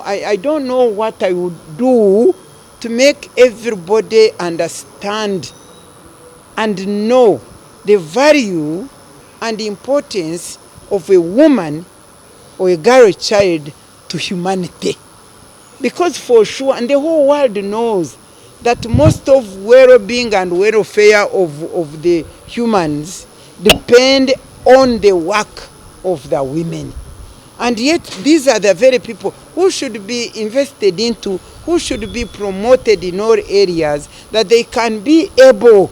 I don't know what I would do to make everybody understand and know the value and the importance of a woman or a girl child to humanity. Because for sure, and the whole world knows that most of well-being and welfare of the humans depend on the work of the women. And yet these are the very people who should be invested into, who should be promoted in all areas, that they can be able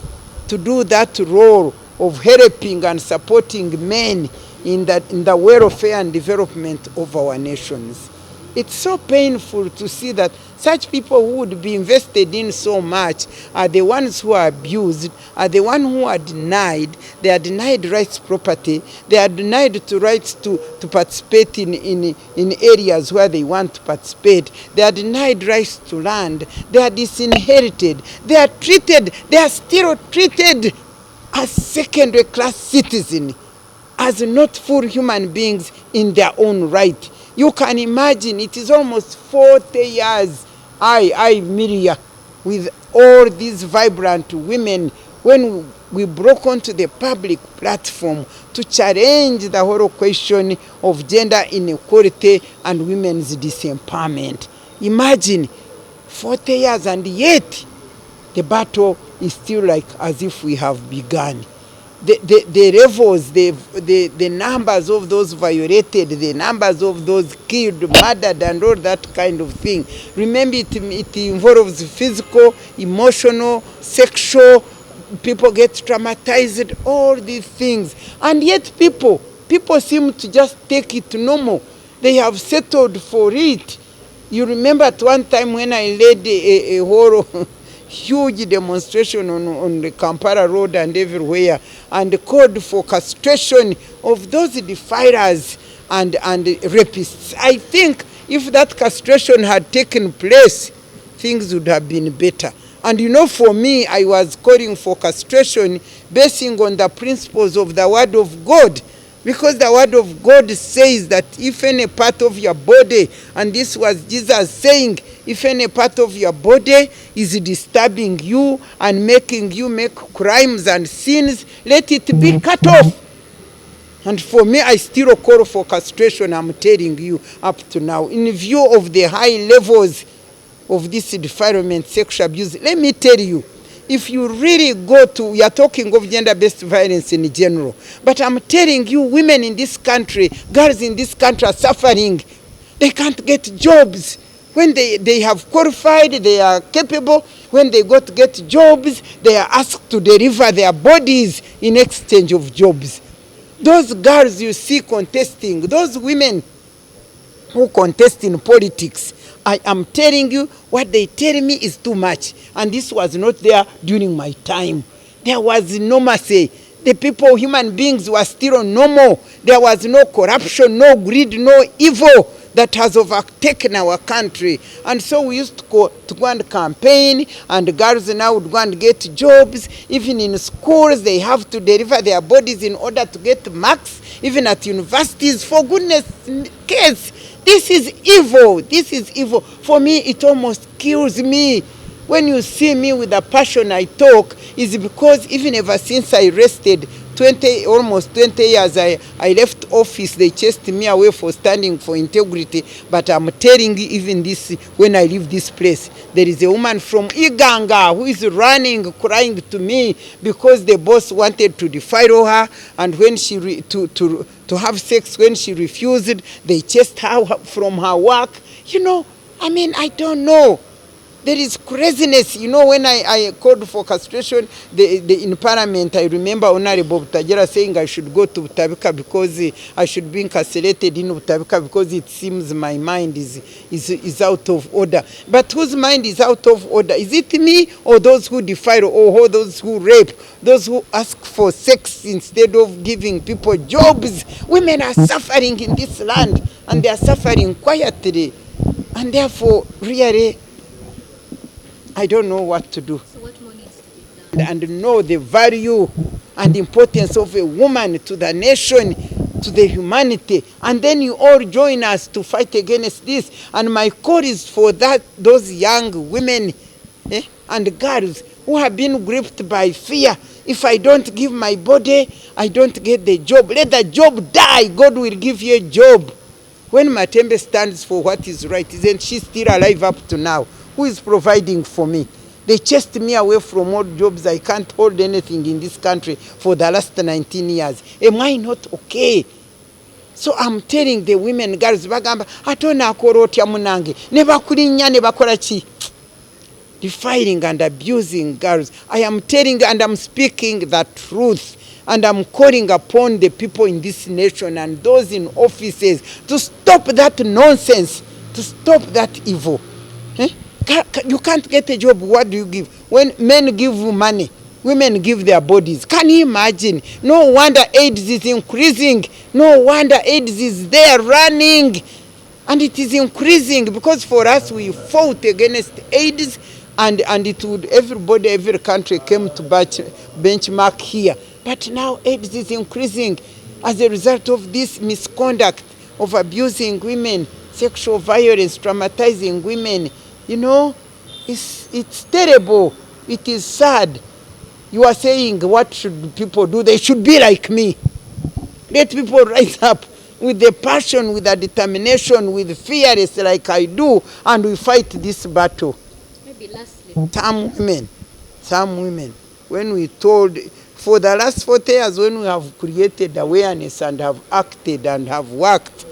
to do that role of helping and supporting men in the welfare and development of our nations. It's so painful to see that such people who would be invested in so much are the ones who are abused, are the ones who are denied. They are denied rights property. They are denied the rights to participate in areas where they want to participate. They are denied rights to land. They are disinherited. They are still treated as secondary class citizens, as not full human beings in their own right. You can imagine, it is almost 40 years, Miria, with all these vibrant women, when we broke onto the public platform to challenge the whole question of gender inequality and women's disempowerment. Imagine, 40 years, and yet the battle is still like as if we have begun. The levels, the numbers of those violated, the numbers of those killed, murdered, and all that kind of thing. Remember, it involves physical, emotional, sexual. People get traumatized, all these things. And yet people seem to just take it normal. They have settled for it. You remember at one time when I led a whole huge demonstration on the Kampala road and everywhere, and called for castration of those defilers and rapists. I think if that castration had taken place, things would have been better. And you know, for me, I was calling for castration basing on the principles of the Word of God. Because the Word of God says that if any part of your body, and this was Jesus saying, if any part of your body is disturbing you and making you make crimes and sins, let it be cut off. And for me, I still call for castration, I'm telling you, up to now. In view of the high levels of this defilement, sexual abuse, let me tell you, if you really go to, we are talking of gender-based violence in general, but I'm telling you, women in this country, girls in this country are suffering. They can't get jobs. When they have qualified, they are capable. When they go to get jobs, they are asked to deliver their bodies in exchange of jobs. Those girls you see contesting, those women who contest in politics, I am telling you, what they tell me is too much. And this was not there during my time. There was normalcy. The people, human beings, were still normal. There was no corruption, no greed, no evil that has overtaken our country. And so we used to go and campaign, and the girls now would go and get jobs. Even in schools, they have to deliver their bodies in order to get marks. Even at universities, for goodness sakes. This is evil. This is evil. For me, it almost kills me. When you see me with the passion I talk, is because even ever since I rested, almost 20 years, I left office, they chased me away for standing for integrity. But I'm telling you, even this, when I leave this place, there is a woman from Uganda who is running, crying to me because the boss wanted to defile her, and when she to have sex, when she refused, they chased her from her work. You know, I mean, I don't know. There is craziness. You know, when I called for castration in Parliament, I remember Honorable Butajera saying I should go to Butabika because I should be incarcerated in Butabika because it seems my mind is out of order. But whose mind is out of order? Is it me or those who defile, or those who rape, those who ask for sex instead of giving people jobs? Women are suffering in this land, and they are suffering quietly. And therefore, really, I don't know what to do. So what more needs to be done? And know the value and importance of a woman to the nation, to the humanity, and then you all join us to fight against this. And my call is for those young women and girls who have been gripped by fear. If I don't give my body, I don't get the job. Let the job die. God will give you a job. When Matembe stands for what is right, isn't she still alive up to now? Who is providing for me? They chased me away from all jobs. I can't hold anything in this country for the last 19 years. Am I not okay? So I'm telling the women, girls, bagamba, atona akorotya munange, nebakulinya nebakola ki? Defiling and abusing girls. I am telling and I'm speaking the truth. And I'm calling upon the people in this nation and those in offices to stop that nonsense, to stop that evil. You can't get a job. What do you give? When men give money, women give their bodies. Can you imagine? No wonder AIDS is increasing. No wonder AIDS is there running. And it is increasing because for us we fought against AIDS, and it would, every country came to benchmark here. But now AIDS is increasing as a result of this misconduct of abusing women, sexual violence, traumatizing women. You know, it's terrible. It is sad. You are saying, what should people do? They should be like me. Let people rise up with the passion, with the determination, with fearless like I do, and we fight this battle. Maybe lastly. Some women, when we told, for the last 40 years, when we have created awareness and have acted and have worked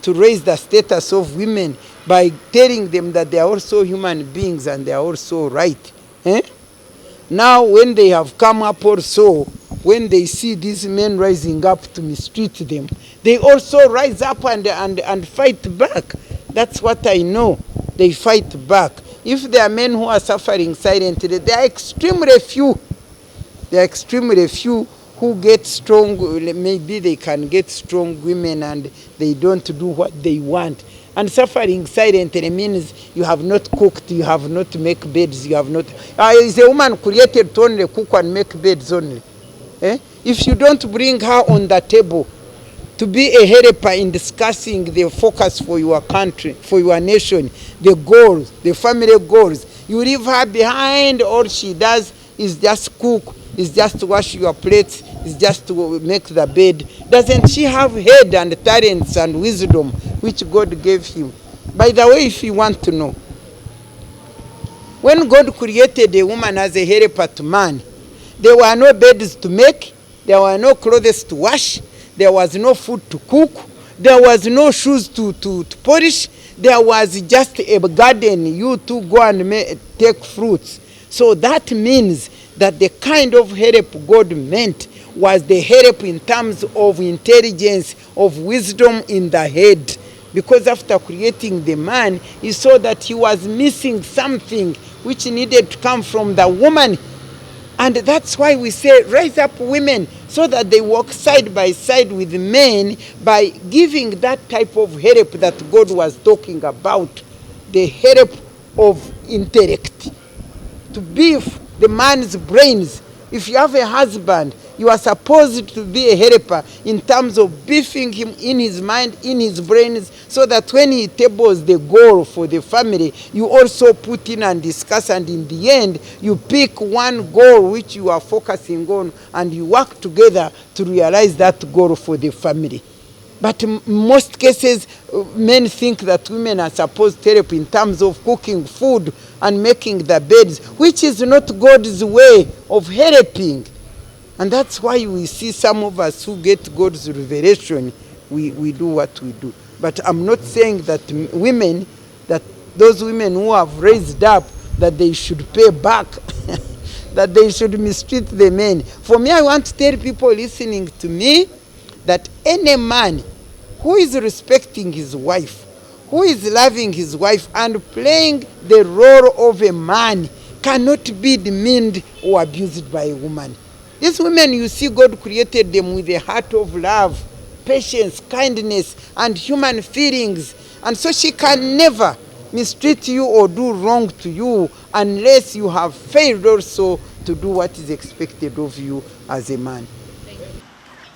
to raise the status of women by telling them that they are also human beings and they are also right. Now when they have come up also, when they see these men rising up to mistreat them, they also rise up and fight back. That's what I know. They fight back. If there are men who are suffering silently, they are extremely few. They are extremely few who get strong. Maybe they can get strong women and they don't do what they want. And suffering silently means you have not cooked, you have not make beds, you have not... is a woman created to only cook and make beds only? If you don't bring her on the table to be a helper in discussing the focus for your country, for your nation, the goals, the family goals, you leave her behind. All she does is just cook, is just to wash your plates, is just to make the bed. Doesn't she have head and talents and wisdom which God gave him? By the way, if you want to know, when God created a woman as a helper to man, there were no beds to make, there were no clothes to wash, there was no food to cook, there was no shoes to polish, there was just a garden, you to go and take fruits. So that means that the kind of help God meant was the help in terms of intelligence, of wisdom in the head. Because after creating the man, he saw that he was missing something which needed to come from the woman. And that's why we say raise up women so that they walk side by side with men by giving that type of help that God was talking about, the help of intellect, to beef the man's brains. If you have a husband, you are supposed to be a helper in terms of beefing him in his mind, in his brains, so that when he tables the goal for the family, you also put in and discuss, and in the end, you pick one goal which you are focusing on, and you work together to realize that goal for the family. But in most cases, men think that women are supposed to help in terms of cooking food and making the beds, which is not God's way of helping. And that's why we see some of us who get God's revelation, we do what we do. But I'm not saying that women, that those women who have raised up, that they should pay back, that they should mistreat the men. For me, I want to tell people listening to me that any man who is respecting his wife, who is loving his wife and playing the role of a man, cannot be demeaned or abused by a woman. These women, you see, God created them with a heart of love, patience, kindness, and human feelings. And so she can never mistreat you or do wrong to you unless you have failed also to do what is expected of you as a man.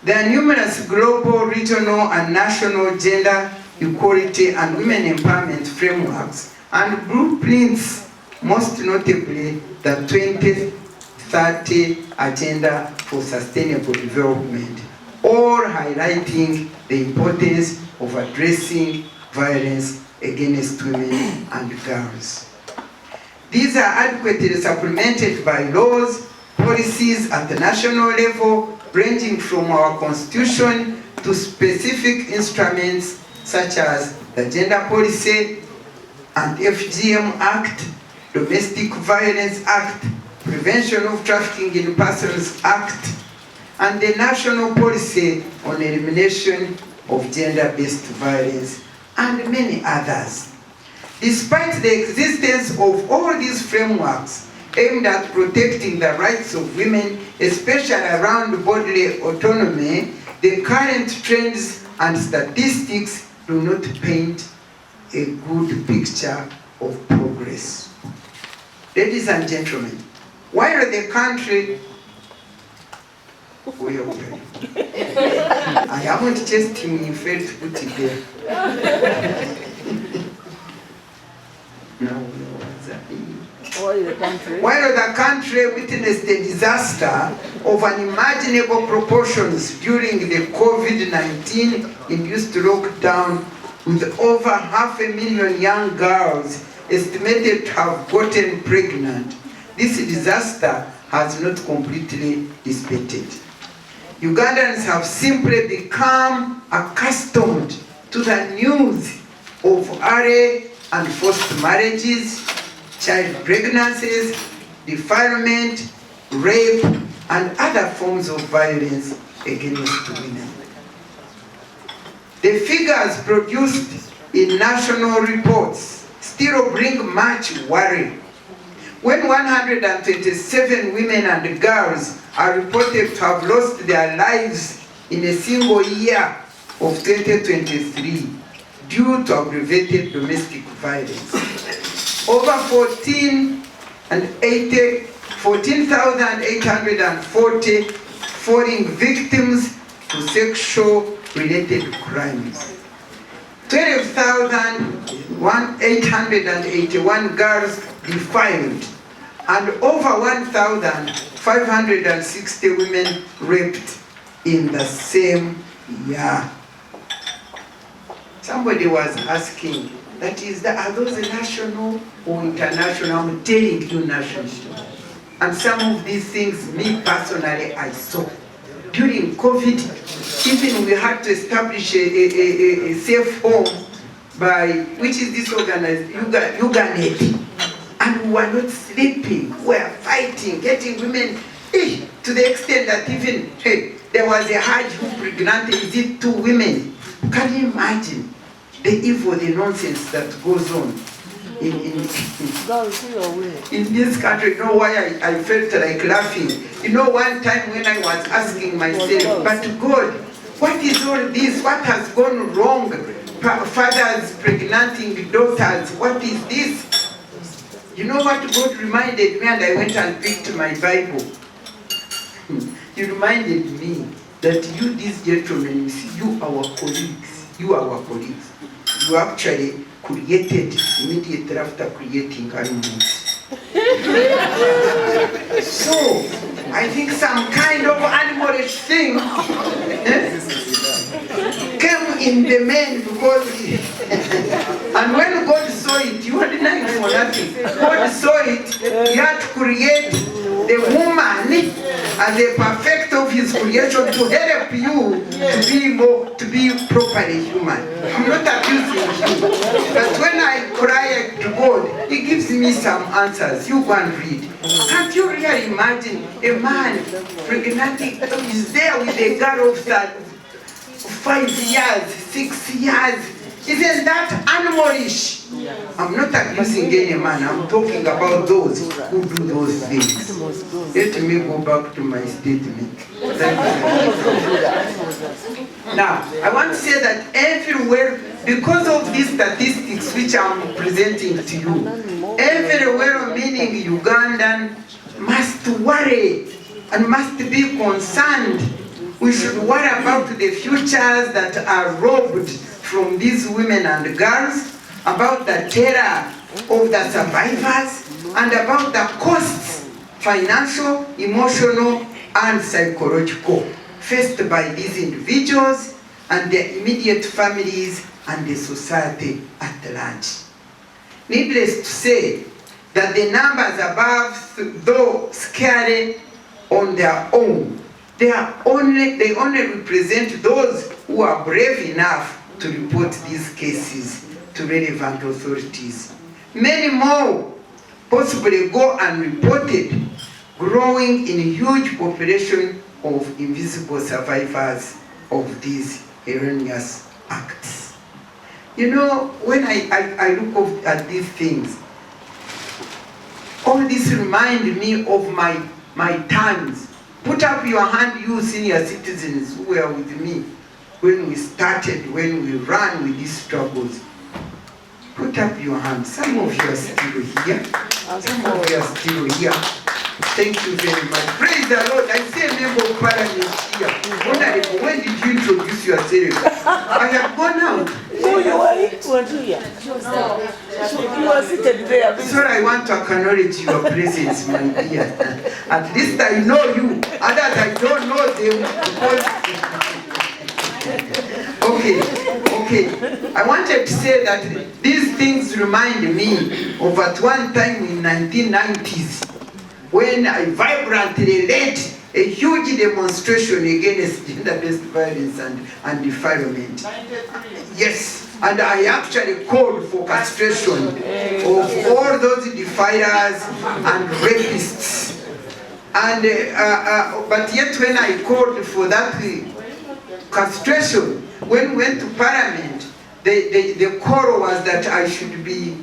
There are numerous global, regional, and national gender equality and women empowerment frameworks and blueprints, most notably the 2030 Agenda for Sustainable Development, all highlighting the importance of addressing violence against women and girls. These are adequately supplemented by laws, policies at the national level, ranging from our Constitution to specific instruments such as the Gender Policy and FGM Act, Domestic Violence Act, Prevention of Trafficking in Persons Act, and the National Policy on Elimination of Gender-Based Violence, and many others. Despite the existence of all these frameworks aimed at protecting the rights of women, especially around bodily autonomy, the current trends and statistics do not paint a good picture of progress. Ladies and gentlemen, while the country I haven't just him failed to put it there. While the country witnessed a disaster of unimaginable proportions during the COVID-19 induced lockdown, with over 500,000 young girls estimated to have gotten pregnant, this disaster has not completely dissipated. Ugandans have simply become accustomed to the news of early and forced marriages, child pregnancies, defilement, rape, and other forms of violence against women. The figures produced in national reports still bring much worry. When 127 women and girls are reported to have lost their lives in a single year of 2023 due to aggravated domestic violence, over 14,840 falling victims to sexual-related crimes, 12,881 girls defiled, and over 1,560 women raped in the same year. Somebody was asking, that is, are those national or international? I'm telling you national. And some of these things, me personally, I saw. During COVID, even we had to establish a safe home by, which is this organized, Uganda. And we were not sleeping, we were fighting, getting women, to the extent that even, there was a Hajj who pregnanted, is it 2 women? Can you imagine the evil, the nonsense that goes on in this country? You know why I felt like laughing? You know, one time when I was asking myself, but God, what is all this? What has gone wrong? Fathers pregnanting daughters, what is this? You know what God reminded me, and I went and picked my Bible. He reminded me that you, these gentlemen, you our colleagues, you actually created immediately after creating animals. So, I think some kind of animalish thing came in the men because, and when God saw it, you had night for nothing. God saw it, he had to create the woman as a perfect of his creation to help you to be properly human. I'm not abusing you, but when I cry to God, he gives me some answers. You go and read. Can't you really imagine a man pregnanting is there with a girl of 5 years, 6 years? Isn't that animalish? I'm not abusing any man, I'm talking about those who do those things. Let me go back to my statement. Now, I want to say that everywhere, because of these statistics which I'm presenting to you, every well-meaning Ugandan must worry and must be concerned We should worry about the futures that are robbed from these women and girls, about the terror of the survivors, and about the costs, financial, emotional, and psychological, faced by these individuals and their immediate families and the society at large. Needless to say that the numbers above, though scary on their own, they only represent those who are brave enough to report these cases to relevant authorities. Many more possibly go unreported, growing in a huge population of invisible survivors of these erroneous acts. You know, when I look at these things, all this reminds me of my times. Put up your hand, you senior citizens who were with me when we started, when we ran with these struggles. Put up your hand. Some of you are still here. Some of you are still here. Thank you very much. Praise the Lord. I see a member of parliament here. When did you introduce yourself? I have gone out. No, you were here. No. You were seated there. Sorry, I want to acknowledge your presence, my dear. At least I know you. Others I don't know them. Okay. I wanted to say that these things remind me of at one time in 1990s when I vibrantly led a huge demonstration against gender-based violence and defilement. Yes, and I actually called for castration of all those defilers and rapists. And but yet when I called for that castration, when we went to Parliament, the call was that I should be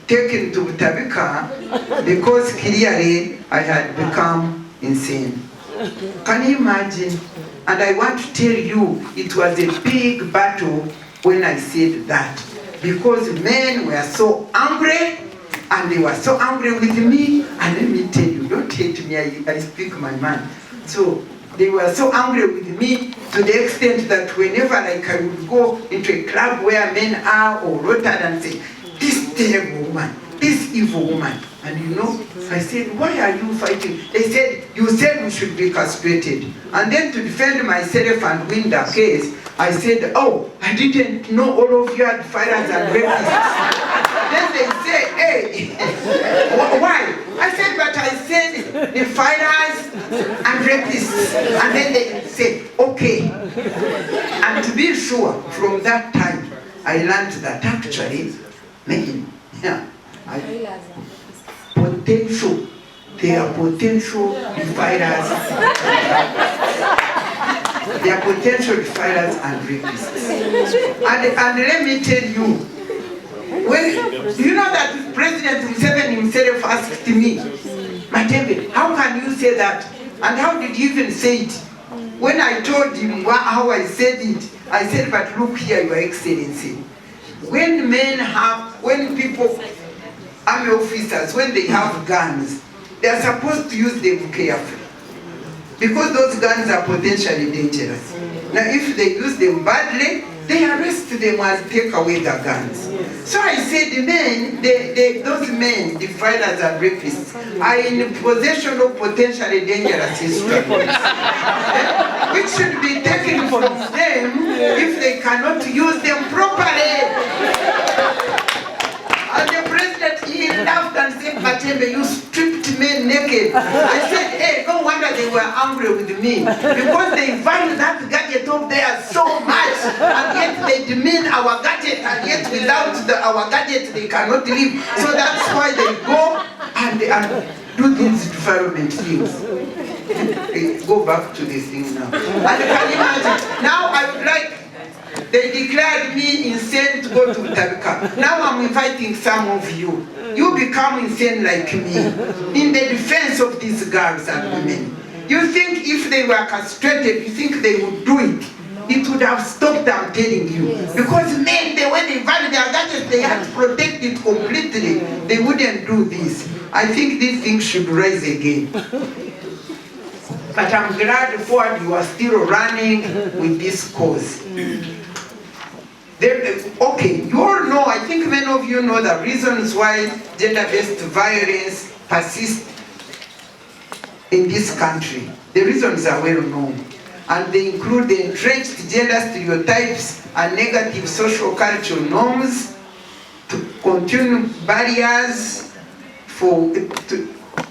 taken to Tabika because clearly I had become insane. Can you imagine? And I want to tell you, it was a big battle when I said that, because men were so angry, and they were so angry with me. And let me tell you, don't hate me, I speak my mind. So they were so angry with me to the extent that whenever like I would go into a club where men are or rotted and say, this terrible woman, this evil woman. And you know, I said, why are you fighting? They said, you said we should be castrated. And then to defend myself and win the case, I said, oh, I didn't know all of you had fighters and rapists. Then they say, hey, why? I said, but I said the fighters and rapists. And then they said, okay. And to be sure, from that time, I learned that actually, men, they are potential defilers. They are potential defilers and rapists. And let me tell you, when you know that President Museveni himself asked me, Matembe, how can you say that? And how did you even say it? When I told him how I said it, I said, but look here, Your Excellency. When people, army officers, when they have guns, they are supposed to use them carefully, because those guns are potentially dangerous. Now, if they use them badly, they arrest them and take away their guns. So I said, those men, defilers and rapists, are in possession of potentially dangerous instruments, which should be taken from them if they cannot use them properly. And the president, he laughed and said, Matembe, you stripped men naked. I said, hey, no wonder they were angry with me, because they value that gadget up there so much, and yet they demean our gadget, and yet without our gadget they cannot live. So that's why they go and do these development things. Go back to this thing now. And you can imagine, now I would like, they declared me insane to go to Tabika. Now I'm inviting some of you. You become insane like me in the defense of these girls and women. You think if they were castrated, you think they would do it? It would have stopped, I'm telling you. Because men, when they value their gadgets, they had to protect it completely. They wouldn't do this. I think these things should rise again. But I'm glad Ford you are still running with this cause. Okay, you all know, I think many of you know the reasons why gender-based violence persists in this country. The reasons are well known. And they include the entrenched gender stereotypes and negative social cultural norms, to continue barriers for,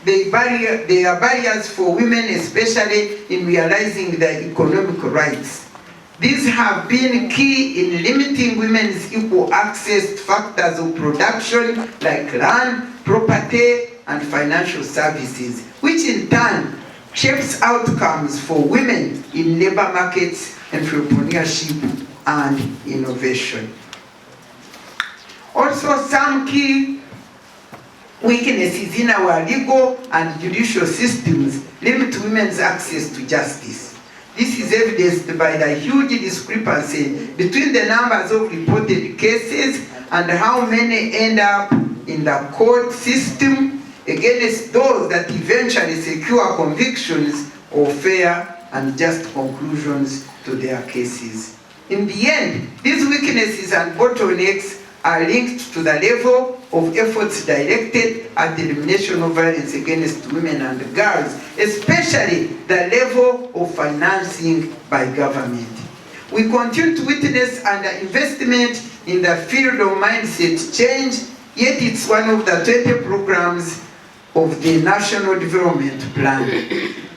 they are barriers for women, especially in realizing their economic rights. These have been key in limiting women's equal access to factors of production like land, property, and financial services, which in turn shapes outcomes for women in labor markets, entrepreneurship, and innovation. Also, some key weaknesses in our legal and judicial systems limit women's access to justice. This is evidenced by the huge discrepancy between the numbers of reported cases and how many end up in the court system against those that eventually secure convictions or fair and just conclusions to their cases. In the end, these weaknesses and bottlenecks are linked to the level of efforts directed at the elimination of violence against women and girls, especially the level of financing by government. We continue to witness underinvestment in the field of mindset change, yet it's one of the 20 programs of the National Development Plan.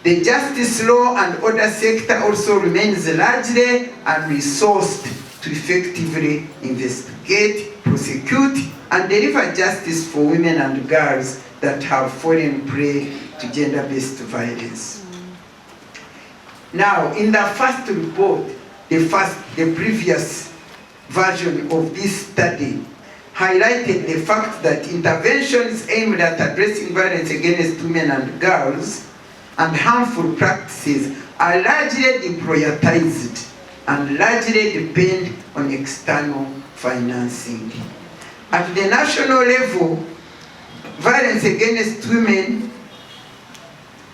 The justice, law, and order sector also remains largely unresourced to effectively investigate, prosecute, and deliver justice for women and girls that have fallen prey to gender-based violence. Now, in the first report, the previous version of this study highlighted the fact that interventions aimed at addressing violence against women and girls and harmful practices are largely deprioritized and largely depend on external financing. At the national level, violence against women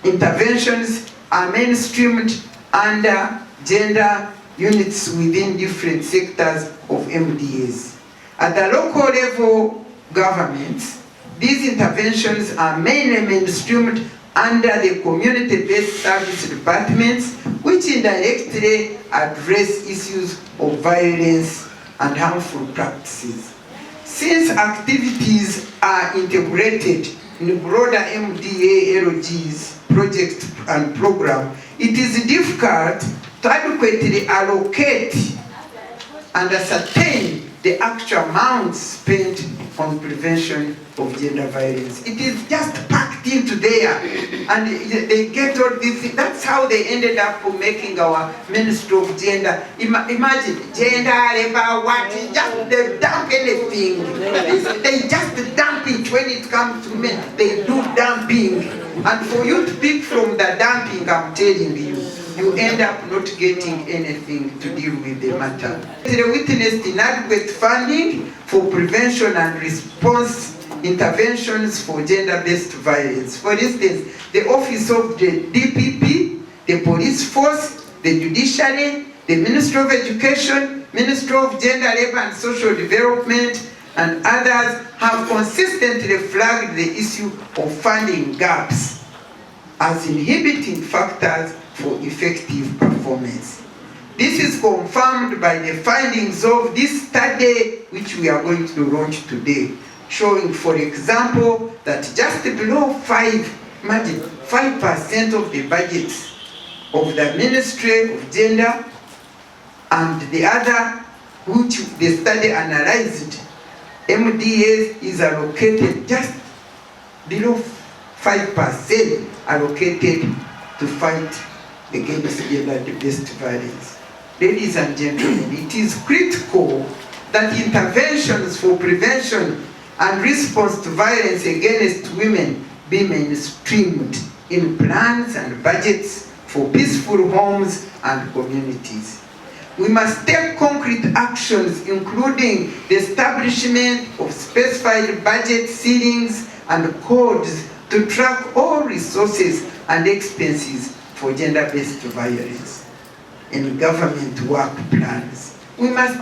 interventions are mainstreamed under gender units within different sectors of MDAs. At the local level governments, these interventions are mainly mainstreamed under the community-based service departments, which indirectly address issues of violence and harmful practices. Since activities are integrated in broader MDA LG's project and program, it is difficult to adequately allocate and ascertain the actual amounts spent on prevention of gender violence. It is just packed into there, and they get all this. That's how they ended up making our Ministry of Gender. Imagine, gender, labor, what, just they dump anything. They just dump it when it comes to men. They do dumping. And for you to pick from the dumping, I'm telling you, you end up not getting anything to deal with the matter. They witnessed inadequate funding for prevention and response interventions for gender-based violence. For instance, the Office of the DPP, the Police Force, the Judiciary, the Ministry of Education, Ministry of Gender, Labour and Social Development, and others have consistently flagged the issue of funding gaps as inhibiting factors for effective performance. This is confirmed by the findings of this study, which we are going to launch today, showing, for example, that just below 5% of the budgets of the Ministry of Gender and the other, which the study analyzed, MDAs is allocated just below 5% allocated to fight against gender-based violence. Ladies and gentlemen, it is critical that interventions for prevention and response to violence against women be mainstreamed in plans and budgets for peaceful homes and communities. We must take concrete actions, including the establishment of specified budget ceilings and codes to track all resources and expenses for gender-based violence in government work plans. We must,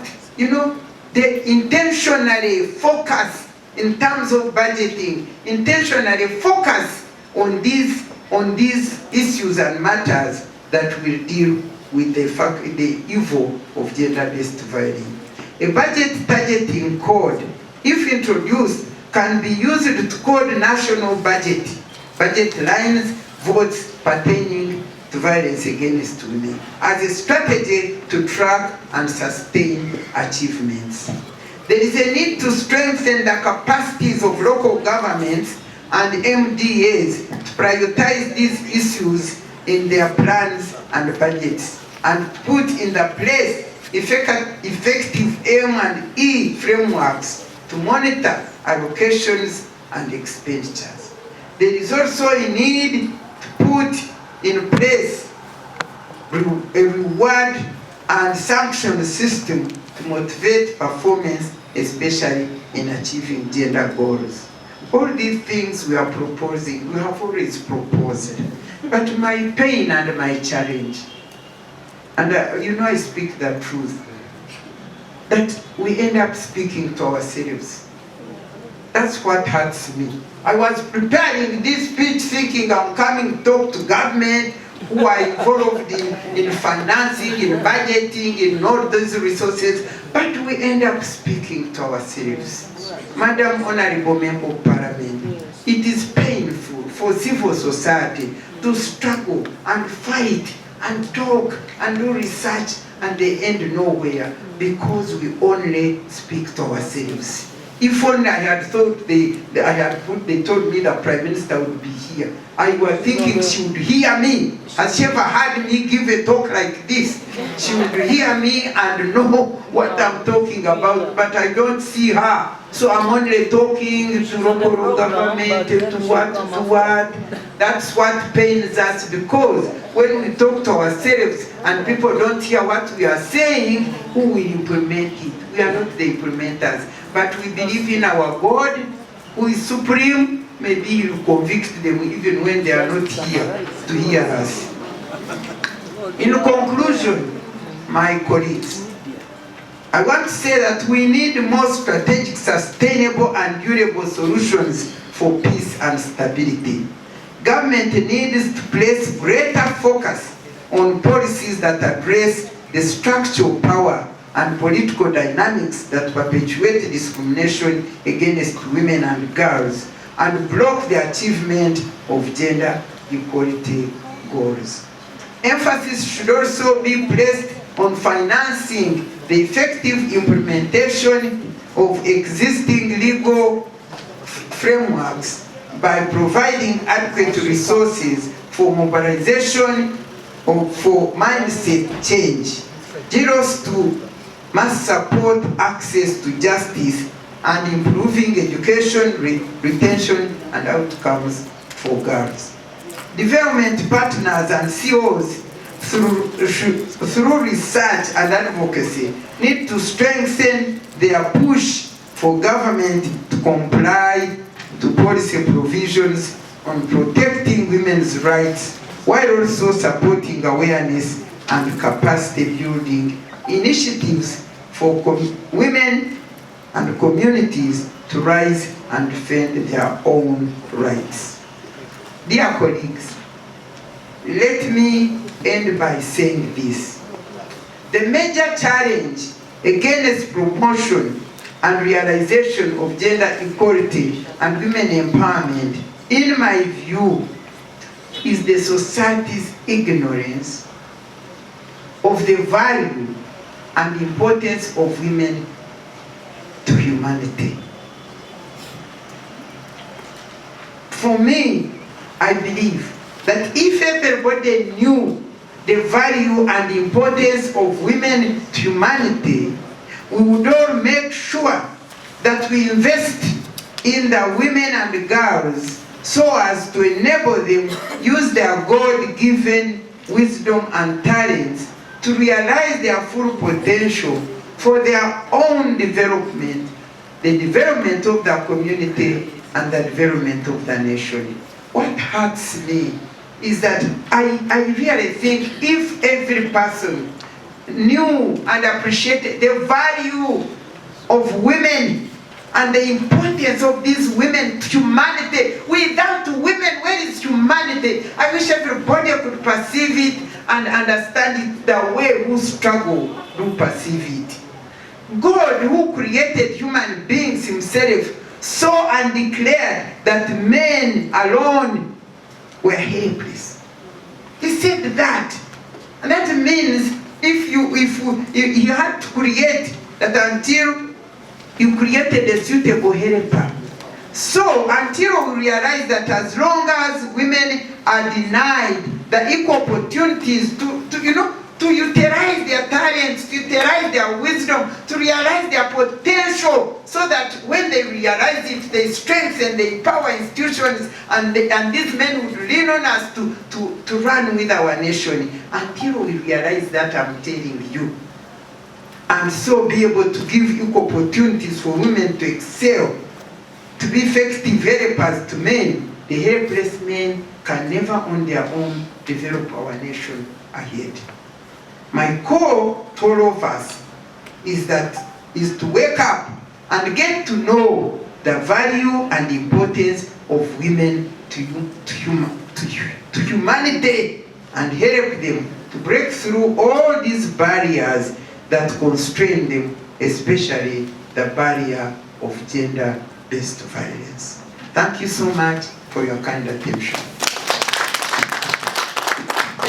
they intentionally focus in terms of budgeting, intentionally focus on these issues and matters that will deal with the evil of gender-based violence. A budget targeting code, if introduced, can be used to code national budget lines, votes pertaining to violence against women, as a strategy to track and sustain achievements. There is a need to strengthen the capacities of local governments and MDAs to prioritize these issues in their plans and budgets, and put in the place effective M&E frameworks to monitor allocations and expenditures. There is also a need to put in place a reward and sanction system to motivate performance, especially in achieving gender goals. All these things we are proposing, we have always proposed. But my pain and my challenge, and I speak the truth, that we end up speaking to ourselves. That's what hurts me. I was preparing this speech thinking I'm coming to talk to government who are involved in financing, in budgeting, in all those resources, but we end up speaking to ourselves. Madam Honorable Member of Parliament, it is painful for civil society to struggle and fight and talk and do research and they end nowhere because we only speak to ourselves. If only I had thought they told me the Prime Minister would be here. I was thinking she would hear me. Has she ever heard me give a talk like this? She would hear me and know what I'm talking about, but I don't see her. So I'm only talking to local government, to what. That's what pains us, because when we talk to ourselves and people don't hear what we are saying, who will implement it? We are not the implementers. But we believe in our God, who is supreme. Maybe He will convict them even when they are not here to hear us. In conclusion, my colleagues, I want to say that we need more strategic, sustainable and durable solutions for peace and stability. Government needs to place greater focus on policies that address the structural power and political dynamics that perpetuate discrimination against women and girls and block the achievement of gender equality goals. Emphasis should also be placed on financing the effective implementation of existing legal frameworks by providing adequate resources for mobilization for mindset change. GIROS 2 must support access to justice and improving education, retention and outcomes for girls. Development partners and CEOs through research and advocacy need to strengthen their push for government to comply to policy provisions on protecting women's rights, while also supporting awareness and capacity building initiatives for women and communities to rise and defend their own rights. Dear colleagues, let me end by saying this. The major challenge against promotion and realization of gender equality and women empowerment, in my view, is the society's ignorance of the value and importance of women to humanity. For me, I believe that if everybody knew the value and importance of women to humanity, we would all make sure that we invest in the women and girls so as to enable them use their God-given wisdom and talents to realize their full potential for their own development, the development of the community and the development of the nation. What hurts me is that I really think if every person knew and appreciated the value of women and the importance of these women to humanity. Without women, where is humanity? I wish everybody could perceive it and understand it the way who struggle do perceive it. God, who created human beings himself, saw and declared that men alone were helpless. He said that. And that means if you had to create that until you created a suitable helper. So until we realize that as long as women are denied the equal opportunities to utilize their talents, to utilize their wisdom, to realize their potential, so that when they realize it, they strengthen, they empower institutions, and these men would lean on us to run with our nation. Until we realize that, I'm telling you, and so be able to give equal opportunities for women to excel, to be effective helpers to men, the helpless men can never on their own develop our nation ahead. My call to all of us is to wake up and get to know the value and importance of women to humanity, and help them to break through all these barriers that constrain them, especially the barrier of gender-based violence. Thank you so much for your kind attention.